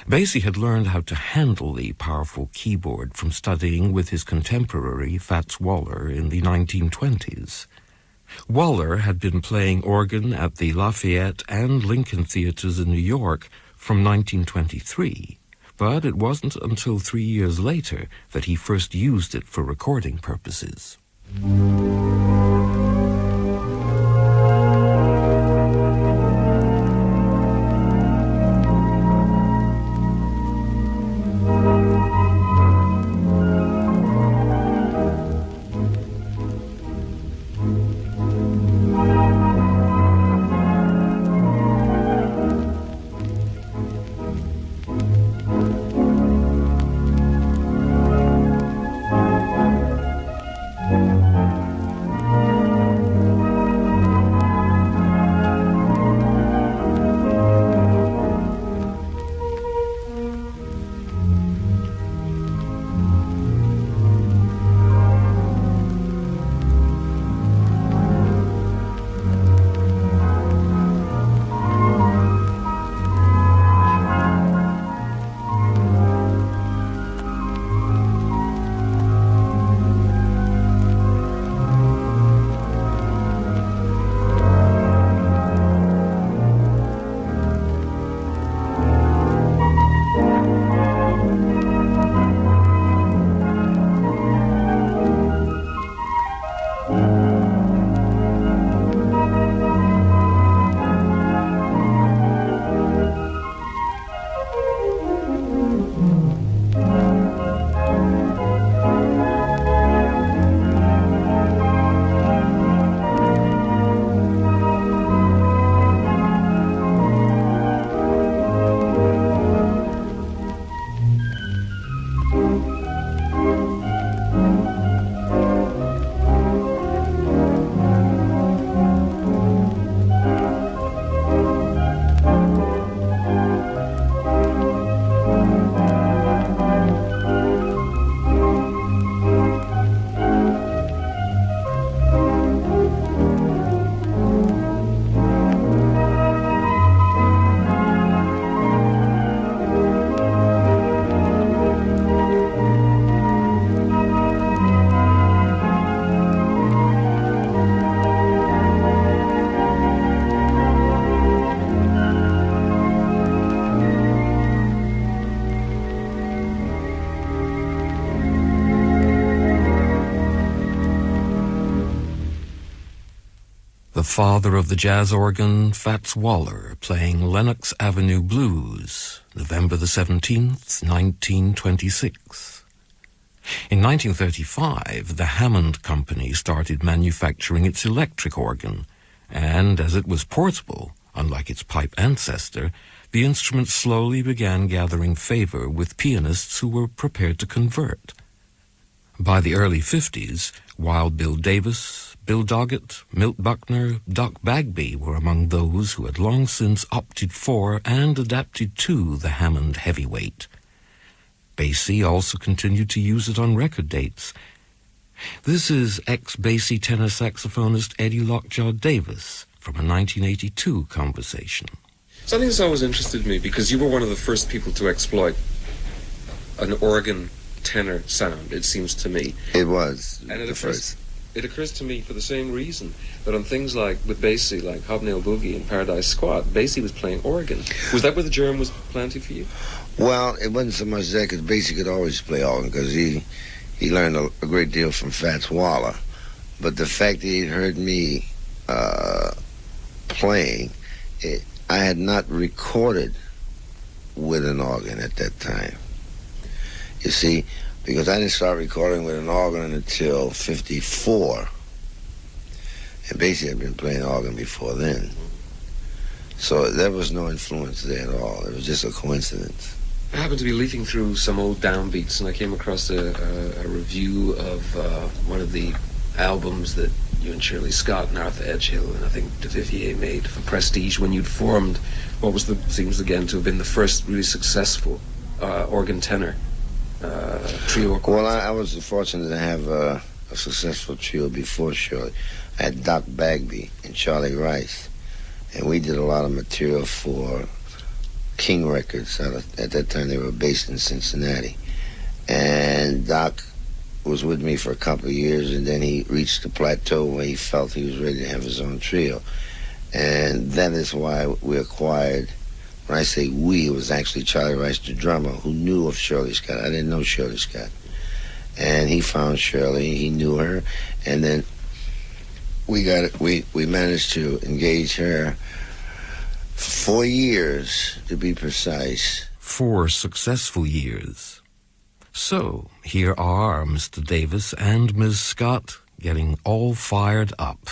Basie had learned how to handle the powerful keyboard from studying with his contemporary Fats Waller in the 1920s. Waller had been playing organ at the Lafayette and Lincoln Theaters in New York from 1923, but it wasn't until 3 years later that he first used it for recording purposes. The father of the jazz organ, Fats Waller, playing Lenox Avenue Blues, November the 17th, 1926. In 1935, the Hammond Company started manufacturing its electric organ, and as it was portable, unlike its pipe ancestor, the instrument slowly began gathering favor with pianists who were prepared to convert. By the early 50s, Wild Bill Davis, Bill Doggett, Milt Buckner, Doc Bagby were among those who had long since opted for and adapted to the Hammond heavyweight. Basie also continued to use it on record dates. This is ex-Basie tenor saxophonist Eddie Lockjaw Davis from a 1982 conversation. Something that's always interested me, because you were one of the first people to exploit an organ tenor sound, it seems to me. It was and the first. It occurs to me for the same reason that on things like, with Basie, like Hobnail Boogie and Paradise Squat, Basie was playing organ. Was that where the germ was planted for you? Well, it wasn't so much that, because Basie could always play organ, because he learned a great deal from Fats Waller. But the fact that he'd heard me playing, I had not recorded with an organ at that time. You see, because I didn't start recording with an organ until 54. And Basie had been playing organ before then. So there was no influence there at all. It was just a coincidence. I happened to be leafing through some old downbeats, and I came across a review of one of the albums that you and Shirley Scott and Arthur Edgehill and I think de Vivier made for Prestige, when you'd formed what was seems again to have been the first really successful organ tenor trio. Well, I was fortunate to have a successful trio before Shirley. I had Doc Bagby and Charlie Rice, and we did a lot of material for King Records. At that time, they were based in Cincinnati. And Doc was with me for a couple of years, and then he reached the plateau where he felt he was ready to have his own trio. And that is why we acquired, when I say we, it was actually Charlie Rice, the drummer, who knew of Shirley Scott. I didn't know Shirley Scott. And he found Shirley, he knew her, and then we managed to engage her for 4 years, to be precise. 4 successful years. So, here are Mr. Davis and Ms. Scott getting all fired up.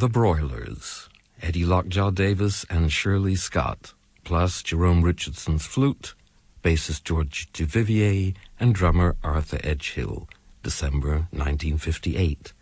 The Broilers, Eddie Lockjaw Davis and Shirley Scott, plus Jerome Richardson's flute, bassist George Duvivier, and drummer Arthur Edgehill, December 1958.